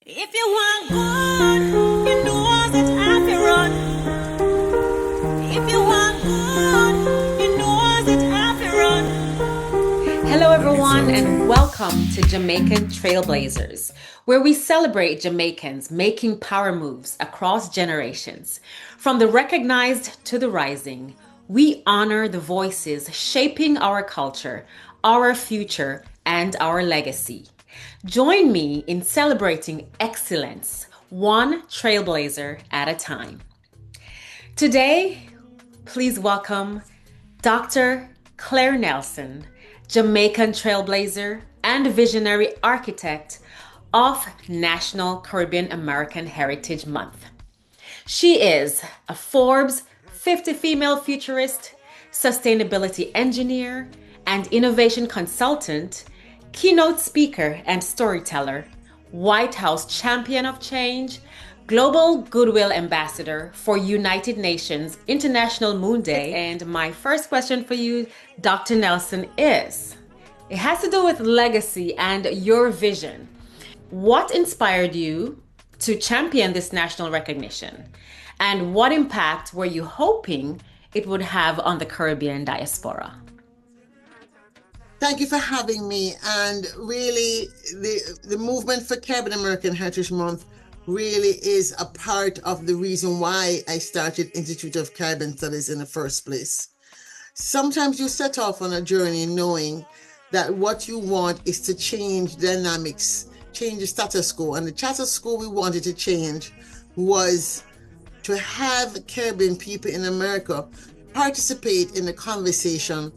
If you want good, you know that I can run. If you want good, you know that I can run. Hello, everyone, and welcome to Jamaican Trailblazers, where we celebrate Jamaicans making power moves across generations. From the recognized to the rising, we honor the voices shaping our culture, our future, and our legacy. Join me in celebrating excellence, one trailblazer at a time. Today, please welcome Dr. Claire Nelson, Jamaican trailblazer and visionary architect of National Caribbean American Heritage Month. She is a Forbes 50 female futurist, sustainability engineer, and innovation consultant, keynote speaker and storyteller, White House champion of change, global goodwill ambassador for United Nations International Moon Day. And my first question for you, Dr. Nelson, it has to do with legacy and your vision. What inspired you to champion this national recognition? And what impact were you hoping it would have on the Caribbean diaspora? Thank you for having me. And really, the movement for Caribbean American Heritage Month really is a part of the reason why I started Institute of Caribbean Studies in the first place. Sometimes you set off on a journey knowing that what you want is to change dynamics, change the status quo. And the status quo we wanted to change was to have Caribbean people in America participate in the conversation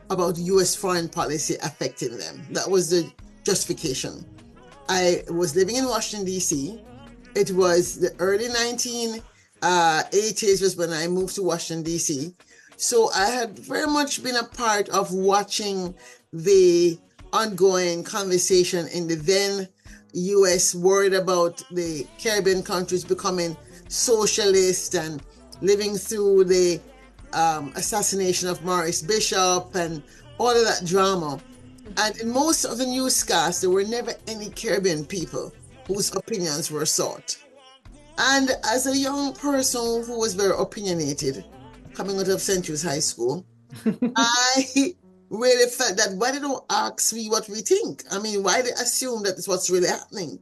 about U.S. foreign policy affecting them. That was the justification. I was living in Washington, D.C. It was the early 1980s was when I moved to Washington, D.C. So I had very much been a part of watching the ongoing conversation in the then U.S. worried about the Caribbean countries becoming socialist and living through the assassination of Maurice Bishop and all of that drama. And in most of the newscasts, there were never any Caribbean people whose opinions were sought. And as a young person who was very opinionated, coming out of St. Jude's High School, I really felt that why they don't ask me what we think? I mean, why they assume that it's what's really happening?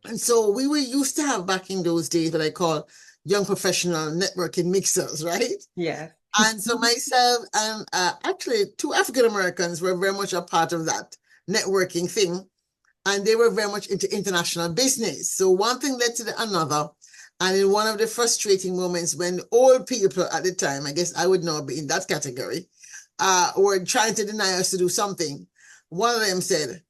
And so we were used to have back in those days what I call young professional networking mixers, right? Yeah. And so myself and actually two African Americans were very much a part of that networking thing. And they were very much into international business. So one thing led to another. And in one of the frustrating moments when old people at the time, I guess I would now be in that category, were trying to deny us to do something, one of them said,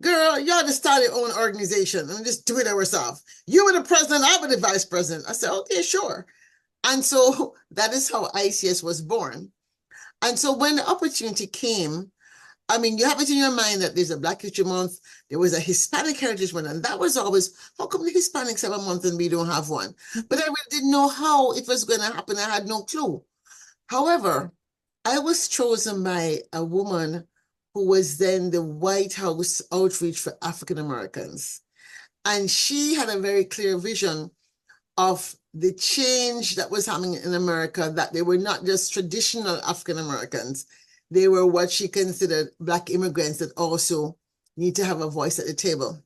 girl, you ought to start your own organization and just do it ourselves. You were the president, I was the vice president. I said, okay, sure. And so that is how ICS was born. And so when the opportunity came, I mean, you have it in your mind that there's a Black History Month, there was a Hispanic Heritage Month, and that was always, how come the Hispanics have a month and we don't have one? But I really didn't know how it was going to happen. I had no clue. However, I was chosen by a woman who was then the White House outreach for African Americans. And she had a very clear vision of the change that was happening in America, that they were not just traditional African Americans. They were what she considered Black immigrants that also need to have a voice at the table.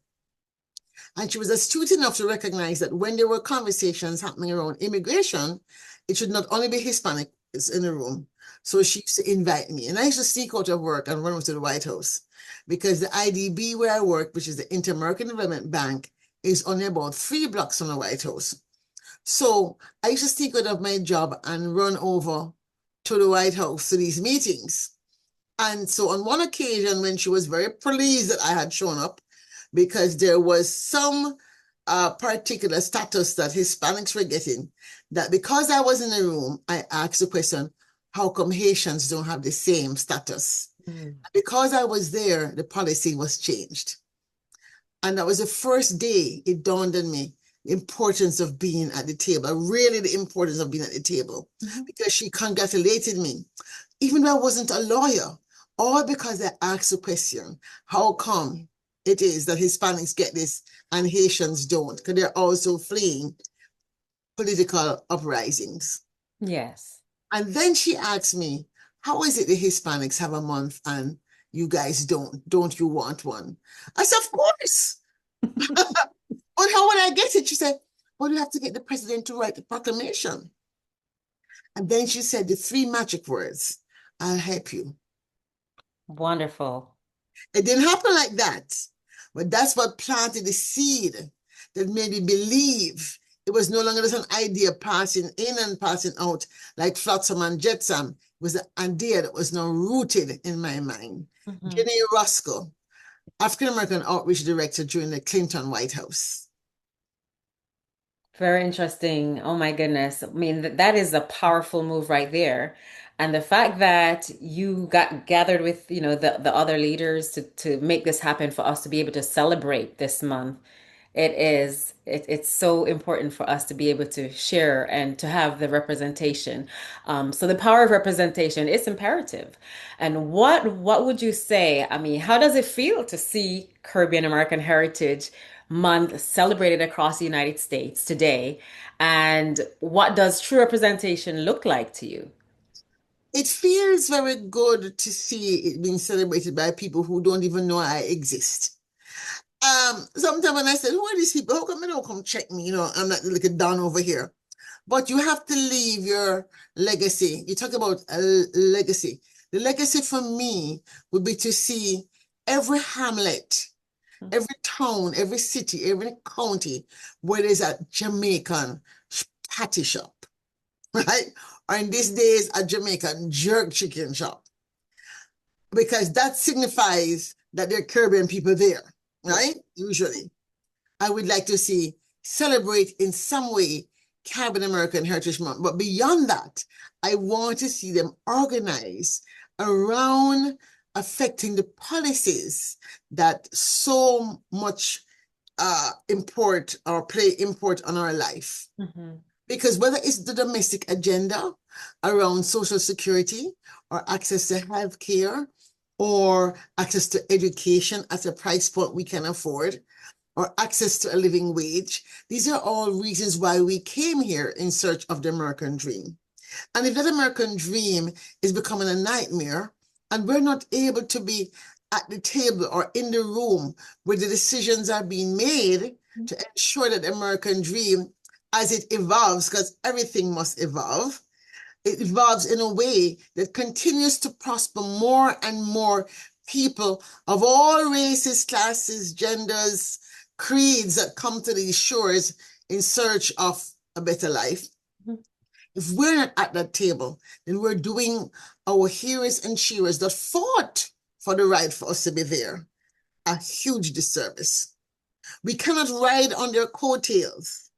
And she was astute enough to recognize that when there were conversations happening around immigration, it should not only be Hispanics in the room. So she used to invite me, and I used to sneak out of work and run over to the White House because the IDB where I work, which is the Inter-American Development Bank, is only about 3 blocks from the White House. So I used to sneak out of my job and run over to the White House to these meetings. And so on one occasion when she was very pleased that I had shown up, because there was some particular status that Hispanics were getting, that because I was in the room, I asked the question, how come Haitians don't have the same status? Because I was there, the policy was changed. And that was the first day it dawned on me the importance of being at the table, really the importance of being at the table, because she congratulated me, even though I wasn't a lawyer, all because I asked the question, how come it is that Hispanics get this and Haitians don't, because they're also fleeing political uprisings. Yes. And then she asked me, how is it the Hispanics have a month and you guys don't? Don't you want one? I said, of course. But how would I get it? She said, well, you have to get the president to write the proclamation. And then she said the three magic words, I'll help you. Wonderful. It didn't happen like that. But that's what planted the seed that made me believe it was no longer just an idea passing in and passing out like flotsam and jetsam. It was an idea that was now rooted in my mind. Jenny Roscoe, African American Outreach Director during the Clinton White House. Very interesting. Oh my goodness. I mean, that is a powerful move right there. And the fact that you got gathered with, the other leaders to make this happen for us to be able to celebrate this month. It's so important for us to be able to share and to have the representation. So the power of representation is imperative. And what would you say? I mean, how does it feel to see Caribbean American Heritage Month celebrated across the United States today? And what does true representation look like to you? It feels very good to see it being celebrated by people who don't even know I exist. Sometimes when I said, who are these people? How come they don't come check me? I'm not like a don over here. But you have to leave your legacy. You talk about a legacy. The legacy for me would be to see every hamlet, every town, every city, every county where there's a Jamaican patty shop, right? Or in these days, a Jamaican jerk chicken shop, because that signifies that there are Caribbean people there, right? Usually. I would like to see celebrate in some way Caribbean American Heritage Month. But beyond that, I want to see them organize around affecting the policies that so much import or play import on our life. Because whether it's the domestic agenda around social security or access to health care or access to education at a price point we can afford, or access to a living wage. These are all reasons why we came here in search of the American dream. And if that American dream is becoming a nightmare and we're not able to be at the table or in the room where the decisions are being made to ensure that the American dream, as it evolves, because everything must evolve, it evolves in a way that continues to prosper more and more people of all races, classes, genders, creeds that come to these shores in search of a better life. If we're not at that table, then we're doing our heroes and shearers that fought for the right for us to be there a huge disservice. We cannot ride on their coattails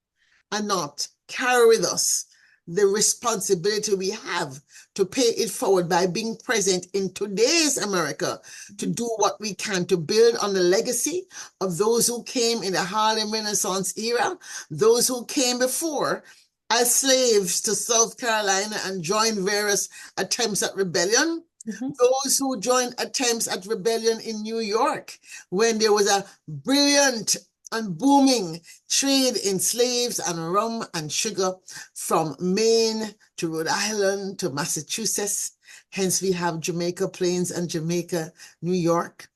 and not carry with us the responsibility we have to pay it forward by being present in today's America to do what we can to build on the legacy of those who came in the Harlem Renaissance era, those who came before as slaves to South Carolina and joined various attempts at rebellion, those who joined attempts at rebellion in New York when there was a brilliant and booming trade in slaves and rum and sugar from Maine to Rhode Island to Massachusetts. Hence, we have Jamaica Plains and Jamaica, New York.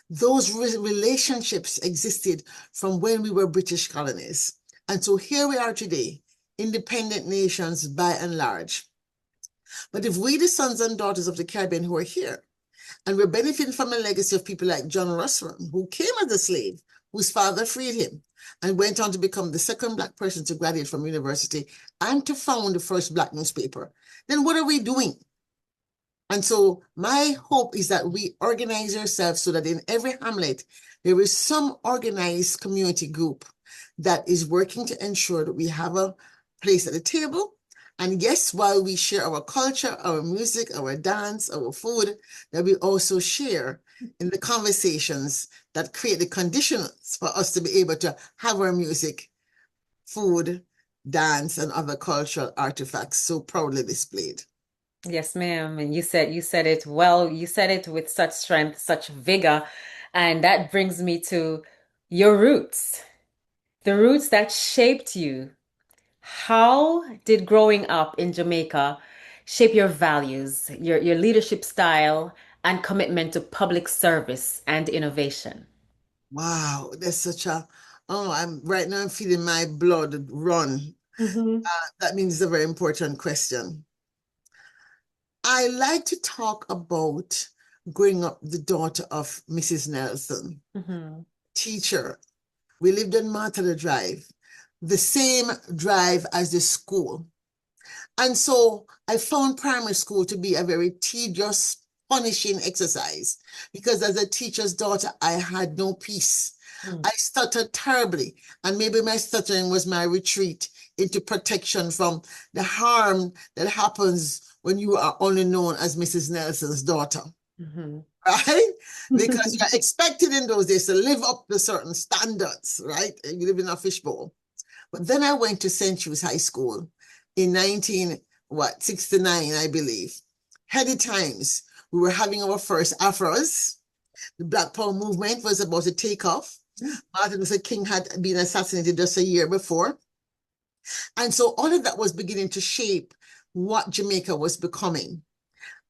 Those relationships existed from when we were British colonies. And so here we are today, independent nations by and large. But if we, the sons and daughters of the Caribbean who are here, and we're benefiting from a legacy of people like John Russell, who came as a slave, whose father freed him, and went on to become the second Black person to graduate from university and to found the first Black newspaper, then what are we doing? And so my hope is that we organize ourselves so that in every hamlet, there is some organized community group that is working to ensure that we have a place at the table. And yes, while we share our culture, our music, our dance, our food, that we also share in the conversations that create the conditions for us to be able to have our music, food, dance, and other cultural artifacts so proudly displayed. Yes, ma'am. And you said it well. You said it with such strength, such vigor. And that brings me to your roots, the roots that shaped you. How did growing up in Jamaica shape your values, your leadership style, and commitment to public service and innovation? Wow, that's such a, oh, I'm right now I'm feeling my blood run. Mm-hmm. That means it's a very important question. I like to talk about growing up the daughter of Mrs. Nelson, Mm-hmm. teacher. We lived on Martha Drive, the same drive as the school. And so I found primary school to be a very tedious, punishing exercise because as a teacher's daughter, I had no peace. I stuttered terribly, and maybe my stuttering was my retreat into protection from the harm that happens when you are only known as Mrs. Nelson's daughter, Mm-hmm. right? Because you're expected in those days to live up to certain standards, right? You live in a fishbowl. But then I went to St. Jude's High School in 69, I believe. Heady times. We were having our first afros. The Black Power movement was about to take off. Martin Luther King had been assassinated just a year before. And so all of that was beginning to shape what Jamaica was becoming.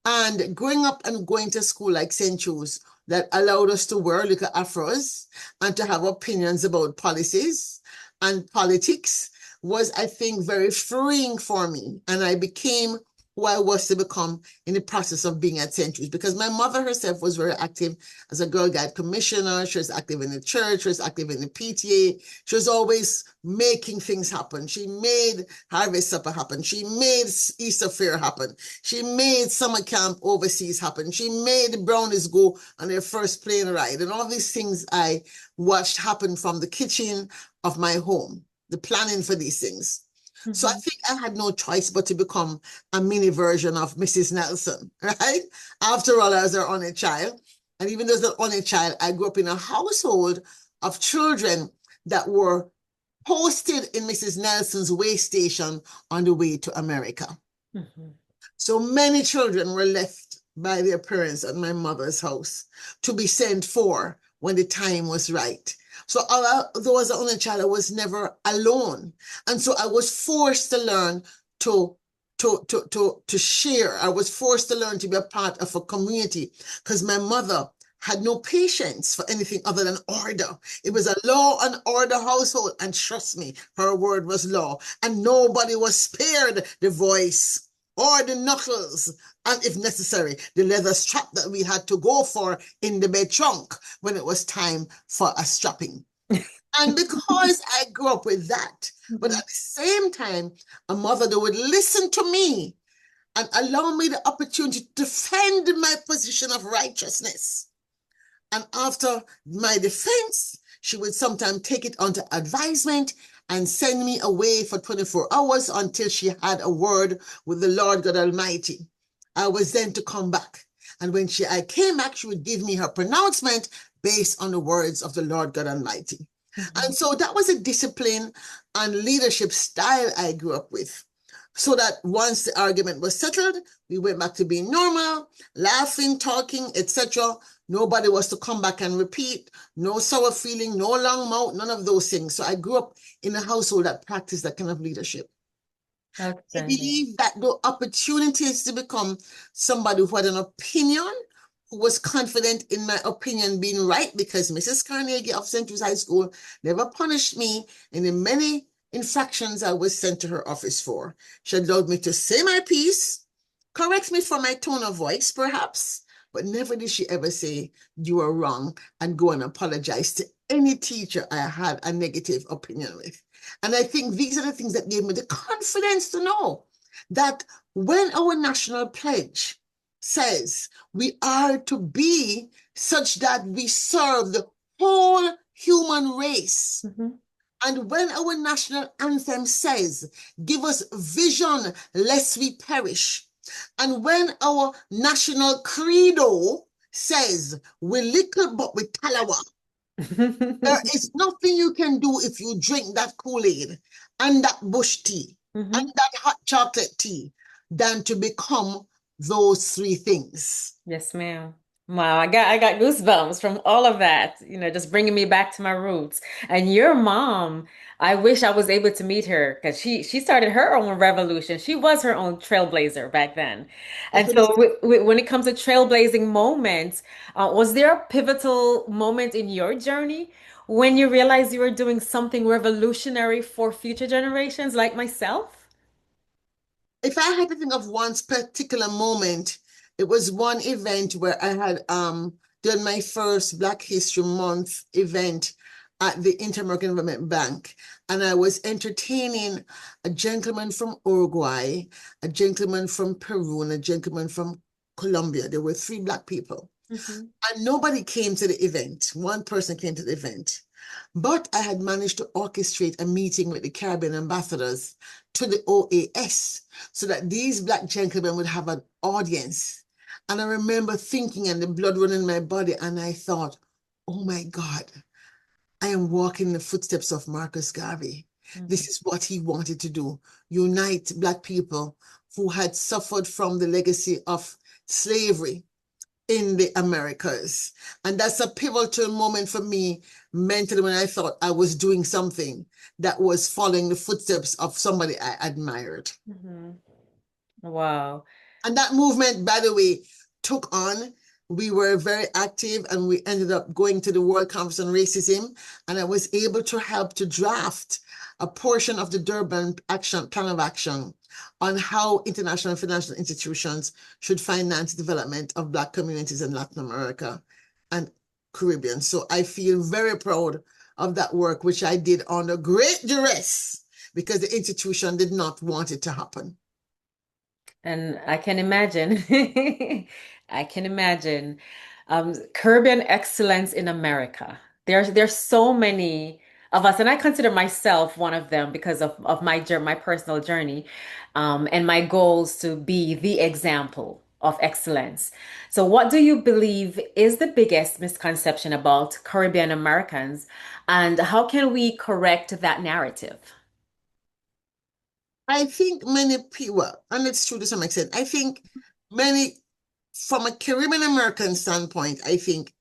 And growing up and going to school like St. Jude's that allowed us to wear little afros and to have opinions about policies and politics was, I think, very freeing for me. And I became who I was to become in the process of being at St. Jude's because my mother herself was very active as a Girl Guide commissioner. She was active in the church. She was active in the PTA. She was always making things happen. She made Harvest Supper happen. She made Easter Fair happen. She made summer camp overseas happen. She made the Brownies go on their first plane ride. And all these things I watched happen from the kitchen of my home, the planning for these things. So I Mm-hmm. think I had no choice but to become a mini version of Mrs. Nelson, right? After all, I was her only child. And even though I was the only child, I grew up in a household of children that were posted in Mrs. Nelson's way station on the way to America. Mm-hmm. So many children were left by their parents at my mother's house to be sent for when the time was right. So although I was the only child, I was never alone. And so I was forced to learn to to share. I was forced to learn to be a part of a community because my mother had no patience for anything other than order. It was a law and order household. And trust me, her word was law. And nobody was spared the voice or the knuckles, and if necessary, the leather strap that we had to go for in the bed trunk when it was time for a strapping. And because I grew up with that, but Mm-hmm. at the same time, a mother that would listen to me and allow me the opportunity to defend my position of righteousness. And after my defense, she would sometimes take it under advisement and send me away for 24 hours until she had a word with the Lord God Almighty. I was then to come back. And when I came back, she would give me her pronouncement based on the words of the Lord God Almighty. Mm-hmm. And so that was a discipline and leadership style I grew up with. So that once the argument was settled, we went back to being normal, laughing, talking, etc. Nobody was to come back and repeat. No sour feeling, no long mouth, none of those things. So I grew up in a household that practiced that kind of leadership. I Outstanding. believe that the opportunities to become somebody who had an opinion, who was confident in my opinion being right, because Mrs. Carnegie of St. Jude's High School never punished me in the many infractions I was sent to her office for. She allowed me to say my piece, correct me for my tone of voice, perhaps, but never did she ever say you are wrong and go and apologize to any teacher I had a negative opinion with. And I think these are the things that gave me the confidence to know that when our national pledge says we are to be such that we serve the whole human race, Mm-hmm. and when our national anthem says, give us vision lest we perish, and when our national credo says, we little but we talawa, there is nothing you can do if you drink that Kool-Aid and that bush tea and Mm-hmm. that hot chocolate tea than to become those three things. Yes, ma'am. Wow, I got goosebumps from all of that, just bringing me back to my roots. And your mom, I wish I was able to meet her because she started her own revolution. She was her own trailblazer back then. And so Definitely. when it comes to trailblazing moments, was there a pivotal moment in your journey when you realized you were doing something revolutionary for future generations like myself? If I had to think of one particular moment, it was one event where I had done my first Black History Month event at the Inter-American Development Bank. And I was entertaining a gentleman from Uruguay, a gentleman from Peru, and a gentleman from Colombia. There were three Black people. Hmm. And nobody came to the event. One person came to the event. But I had managed to orchestrate a meeting with the Caribbean ambassadors to the OAS so that these Black gentlemen would have an audience. And I remember thinking and the blood running in my body, and I thought, oh my God, I am walking in the footsteps of Marcus Garvey. This is what he wanted to do, unite Black people who had suffered from the legacy of slavery in the Americas. And that's a pivotal moment for me mentally when I thought I was doing something that was following the footsteps of somebody I admired. Hmm. Wow. And that movement, by the way, took on. We were very active and we ended up going to the World Conference on Racism. And I was able to help to draft a portion of the Durban plan of action on how international financial institutions should finance development of Black communities in Latin America and Caribbean. So I feel very proud of that work, which I did under great duress because the institution did not want it to happen. And I can imagine, I can imagine, Caribbean excellence in America. There's so many of us, and I consider myself one of them because of my personal journey, and my goals to be the example of excellence. So, what do you believe is the biggest misconception about Caribbean Americans, and how can we correct that narrative? I think many people, well, and it's true to some extent, I think many, from a Caribbean American standpoint, I think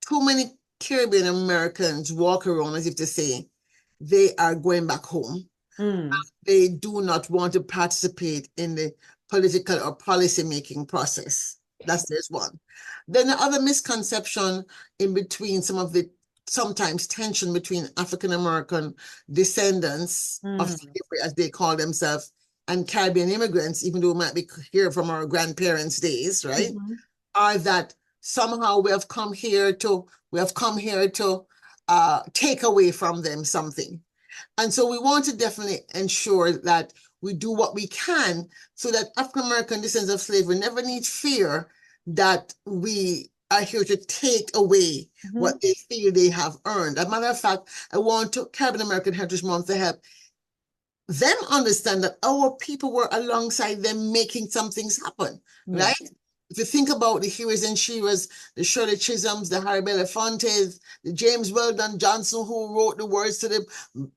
too many Caribbean Americans walk around as if to say they are going back home. Mm, They do not want to participate in the political or policy making process. There's one. Then the other misconception in between some of the sometimes tension between African American descendants of mm, slavery, as they call themselves, and Caribbean immigrants, even though we might be here from our grandparents' days, right? mhm, Are that somehow we have come here to take away from them something. And so we want to definitely ensure that we do what we can so that African American descendants of slavery never need fear that we are here to take away mhm. what they feel they have earned. As a matter of fact, I want to Caribbean American Heritage Month to help them understand that our people were alongside them making some things happen, Yeah. right? If you think about the heroes and sheroes, the Shirley Chisholms, the Harry Belafontes, the James Weldon Johnson, who wrote the words to the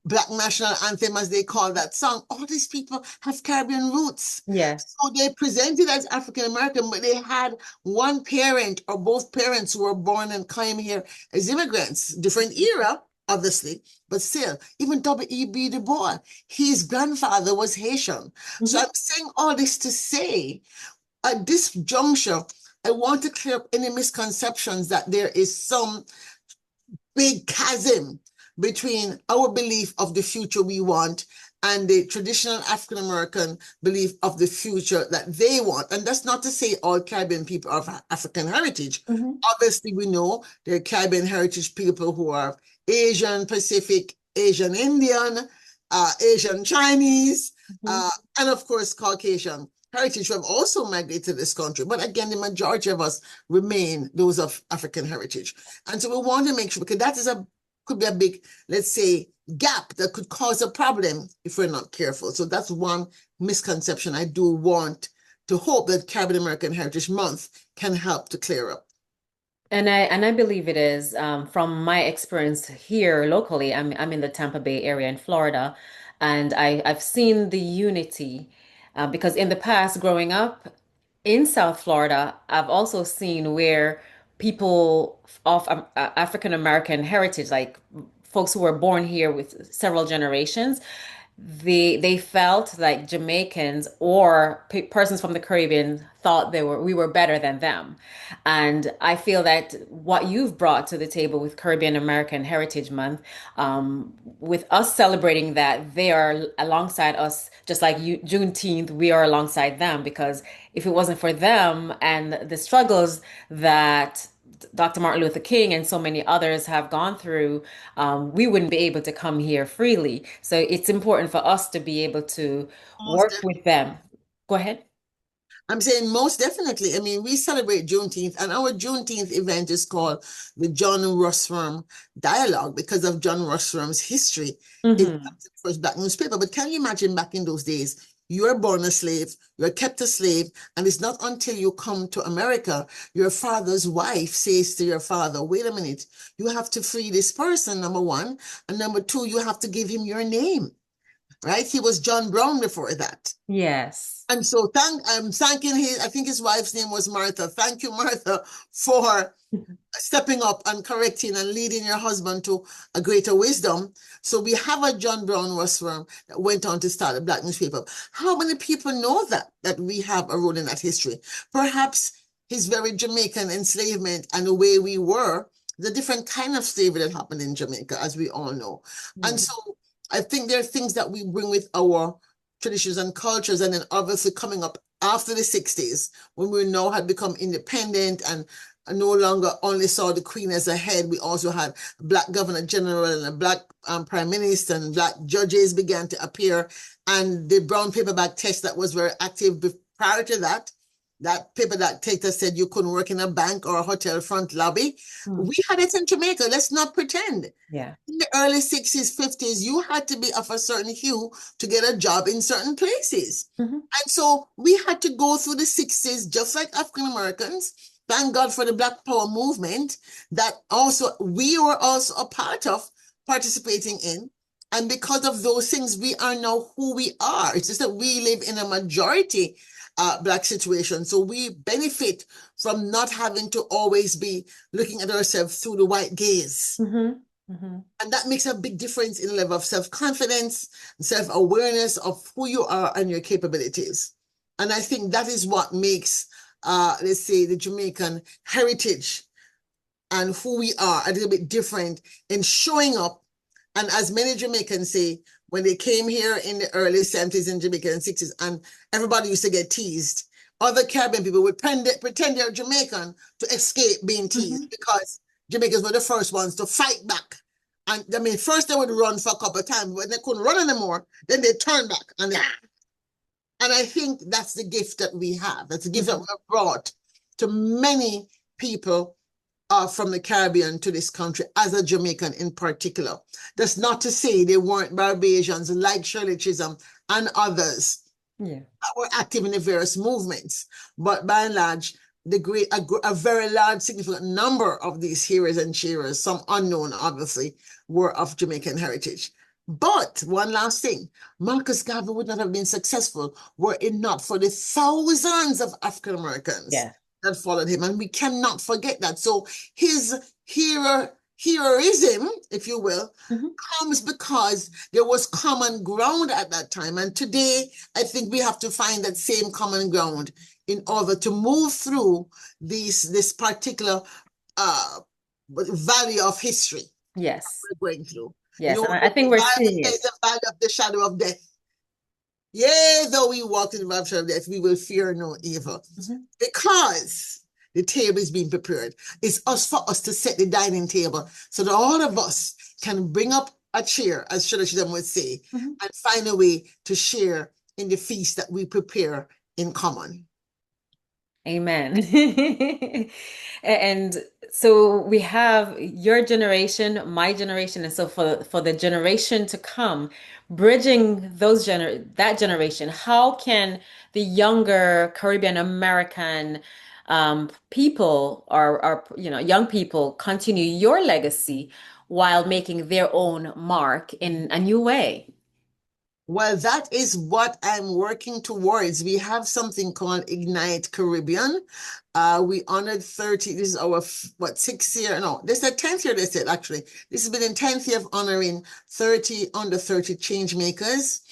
Black National Anthem, as they call that song, all these people have Caribbean roots. Yes. So they presented as African American, but they had one parent or both parents who were born and came here as immigrants, different era, obviously, but still, even W.E.B. Du Bois, his grandfather was Haitian. So Mhm. I'm saying all this to say, at this juncture, I want to clear up any misconceptions that there is some big chasm between our belief of the future we want and the traditional African American belief of the future that they want. And that's not to say all Caribbean people are of African heritage. Mhm. Obviously, we know there are Caribbean heritage people who are Asian Pacific, Asian Indian, Asian Chinese, Mhm. and of course, Caucasian heritage who have also migrated to this country. But again, the majority of us remain those of African heritage. And so we want to make sure, because that is could be a big, let's say, gap that could cause a problem if we're not careful. So that's one misconception I do want to hope that Caribbean American Heritage Month can help to clear up. And I believe it is, from my experience here locally. I'm in the Tampa Bay area in Florida, and I've seen the unity, because in the past, growing up in South Florida, I've also seen where people of African American heritage, like folks who were born here with several generations, they felt like Jamaicans or persons from the Caribbean thought we were better than them. And I feel that what you've brought to the table with Caribbean American Heritage Month, with us celebrating that, they are alongside us, just like Juneteenth, we are alongside them, because if it wasn't for them and the struggles that Dr. Martin Luther King and so many others have gone through, we wouldn't be able to come here freely. So it's important for us to be able to Most work with them. Go ahead. I'm saying most definitely. I mean, we celebrate Juneteenth, and our Juneteenth event is called the John Russwurm Dialogue because of John Russwurm's history in the Hmm. first Black newspaper. But can you imagine back in those days? You are born a slave, you're kept a slave, and it's not until you come to America, your father's wife says to your father, wait a minute, you have to free this person, number one, and number two, you have to give him your name, right? He was John Brown before that. Yes. And so thanking his, I think his wife's name was Martha. Thank you, Martha, for stepping up and correcting and leading your husband to a greater wisdom. So we have a John Brown Russwurm that went on to start a Black newspaper. How many people know that we have a role in that history? Perhaps his very Jamaican enslavement and the way we were, the different kind of slavery that happened in Jamaica, as we all know. And Yeah. so I think there are things that we bring with our traditions and cultures, and then obviously coming up after the 60s, when we now had become independent and no longer only saw the Queen as a head, we also had a Black Governor General and a Black Prime Minister, and Black judges began to appear. And the brown paperback test that was very active prior to that, that paperback test said you couldn't work in a bank or a hotel front lobby. Hmm. We had it in Jamaica. Let's not pretend. Yeah. In the early 60s, 50s, you had to be of a certain hue to get a job in certain places. Hmm. And so we had to go through the 60s, just like African Americans. Thank God for the Black Power movement that also we were also a part of participating in. And because of those things, we are now who we are. It's just that we live in a majority Black situation. So we benefit from not having to always be looking at ourselves through the white gaze. Hmm. Hmm. And that makes a big difference in the level of self-confidence, self-awareness of who you are and your capabilities. And I think that is what makes, let's say, the Jamaican heritage and who we are a little bit different in showing up. And as many Jamaicans say, when they came here in the early 70s and Jamaica and 60s, and everybody used to get teased, other Caribbean people would pretend they're Jamaican to escape being Hmm. teased because Jamaicans were the first ones to fight back. And I mean, first they would run for a couple of times, but when they couldn't run anymore, then they turn back and I think that's the gift that we have. That's the gift that Hmm. we have brought to many people from the Caribbean to this country, as a Jamaican in particular. That's not to say they weren't Barbadians like Shirley Chisholm and others Yeah. that were active in the various movements. But by and large, a very large, significant number of these heroes and cheerers, some unknown, obviously, were of Jamaican heritage. But one last thing, Marcus Garvey would not have been successful were it not for the thousands of African Americans Yeah. that followed him. And we cannot forget that. So his heroism, if you will, Hmm. comes because there was common ground at that time. And today, I think we have to find that same common ground in order to move through this particular uh, valley of history Yes. we're going through. You Yes. know, And I the think we're Bible seeing says it. the valley of the shadow of death. Yea, though we walk in the valley of the shadow of death, we will fear no evil. Hmm. Because the table is being prepared. It's us for us to set the dining table so that all of us can bring up a chair, as Shirley would say, Hmm. and find a way to share in the feast that we prepare in common. Amen. And so we have your generation, my generation, and so for the generation to come, bridging that generation, how can the younger Caribbean American people or young people continue your legacy while making their own mark in a new way? Well, that is what I'm working towards. We have something called Ignite Caribbean. We honored 30, this is our, what, sixth year? No, this is the 10th year, they said, actually. This has been the 10th year of honoring 30 under 30 change makers.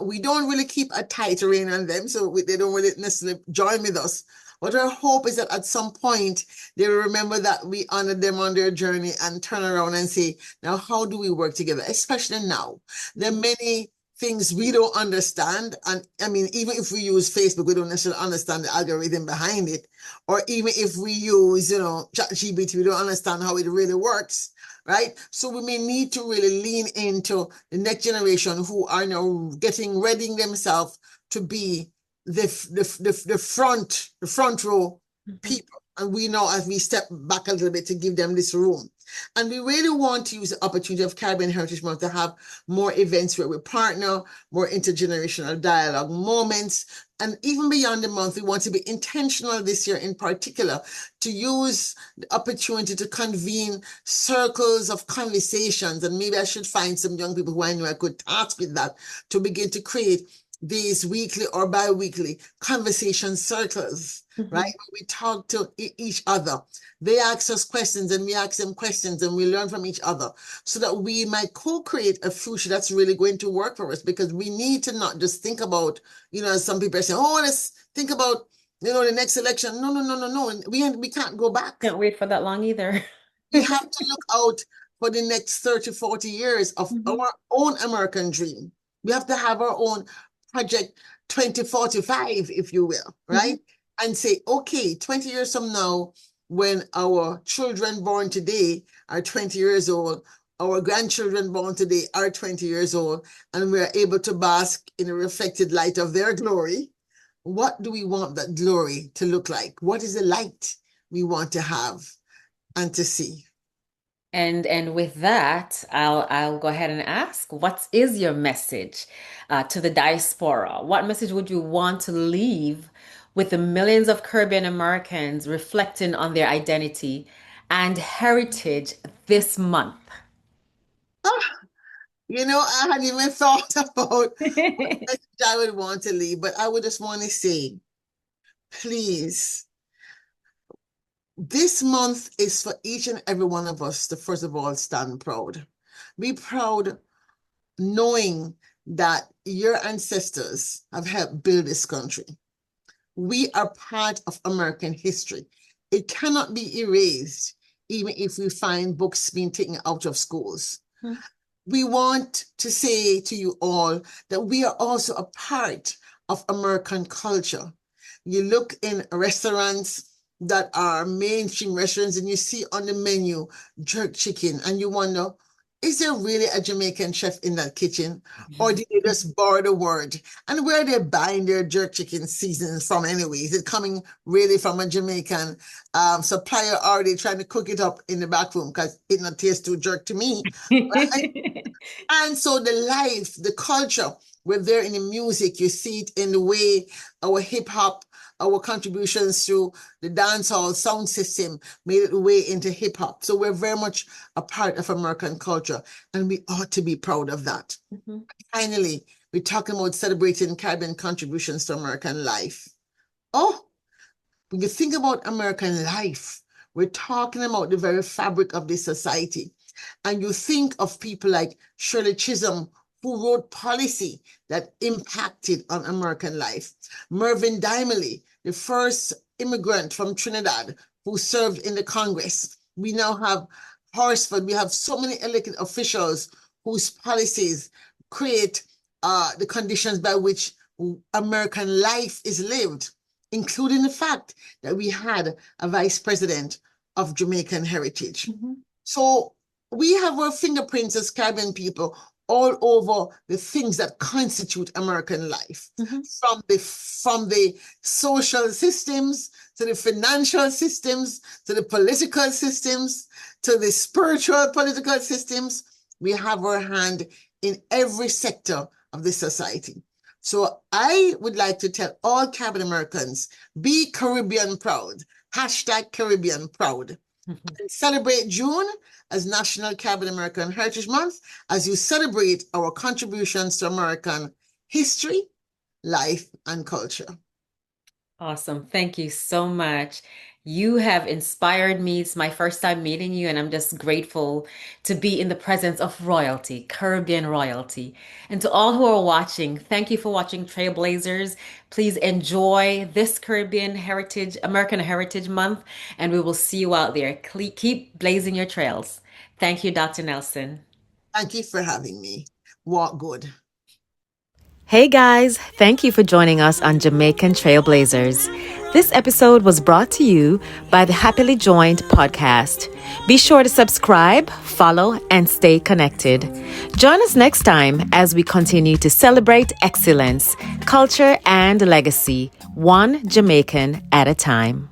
We don't really keep a tight rein on them, so they don't really necessarily join with us. But our hope is that at some point, they will remember that we honored them on their journey and turn around and say, now, how do we work together? Especially now. There are many things we don't understand. And I mean, even if we use Facebook, we don't necessarily understand the algorithm behind it. Or even if we use, ChatGPT, we don't understand how it really works, right? So we may need to really lean into the next generation who are now readying themselves to be the front row people. And we know as we step back a little bit to give them this room. And we really want to use the opportunity of Caribbean Heritage Month to have more events where we partner, more intergenerational dialogue moments. And even beyond the month, we want to be intentional this year in particular to use the opportunity to convene circles of conversations. And maybe I should find some young people who I know I could task with that to begin to create these weekly or bi-weekly conversation circles, right? Where we talk to each other. They ask us questions and we ask them questions and we learn from each other so that we might co-create a future that's really going to work for us, because we need to not just think about, some people are saying, oh, let's think about, the next election. No. We can't go back. Can't wait for that long either. We have to look out for the next 30, 40 years of our own American dream. We have to have our own project 2045, if you will, right? And say, okay, 20 years from now, when our children born today are 20 years old, our grandchildren born today are 20 years old, and we're able to bask in the reflected light of their glory. What do we want that glory to look like? What is the light we want to have and to see? And with that, I'll go ahead and ask, what is your message to the diaspora? What message would you want to leave with the millions of Caribbean Americans reflecting on their identity and heritage this month? I hadn't even thought about what message I would want to leave, but I would just want to say, please, this month is for each and every one of us to, first of all, stand proud. Be proud knowing that your ancestors have helped build this country. We are part of American history. It cannot be erased, even if we find books being taken out of schools. We want to say to you all that we are also a part of American culture. You look in restaurants that are mainstream restaurants and you see on the menu jerk chicken and you wonder, is there really a Jamaican chef in that kitchen? Or did they just borrow the word? And where are they buying their jerk chicken seasonings from anyway? Is it coming really from a Jamaican supplier, or are they trying to cook it up in the back room? Because it not taste too jerk to me. Right? And so the life, the culture, we're there in the music. You see it in the way our hip hop, our contributions to the dancehall sound system made it way into hip hop. So we're very much a part of American culture, and we ought to be proud of that. Finally, we're talking about celebrating Caribbean contributions to American life. Oh, when you think about American life, we're talking about the very fabric of this society. And you think of people like Shirley Chisholm, who wrote policy that impacted on American life. Mervyn Dimely, the first immigrant from Trinidad who served in the Congress. We now have Horsford. We have so many elected officials whose policies create the conditions by which American life is lived, including the fact that we had a vice president of Jamaican heritage. So we have our fingerprints as Caribbean people all over the things that constitute American life, from the social systems to the financial systems to the political systems to the spiritual political systems. We have our hand in every sector of the society. So I would like to tell all Caribbean Americans, be Caribbean proud. Hashtag Caribbean proud. And celebrate June as National Caribbean American Heritage Month as you celebrate our contributions to American history, life, and culture. Awesome. Thank you so much. You have inspired me. It's my first time meeting you, and I'm just grateful to be in the presence of royalty, Caribbean royalty. And to all who are watching, thank you for watching Trailblazers. Please enjoy this Caribbean Heritage, American Heritage Month, and we will see you out there. Keep blazing your trails. Thank you, Dr. Nelson. Thank you for having me. Walk good. Hey guys, thank you for joining us on Jamaican Trailblazers. This episode was brought to you by the Happily Joined podcast. Be sure to subscribe, follow, and stay connected. Join us next time as we continue to celebrate excellence, culture, and legacy, one Jamaican at a time.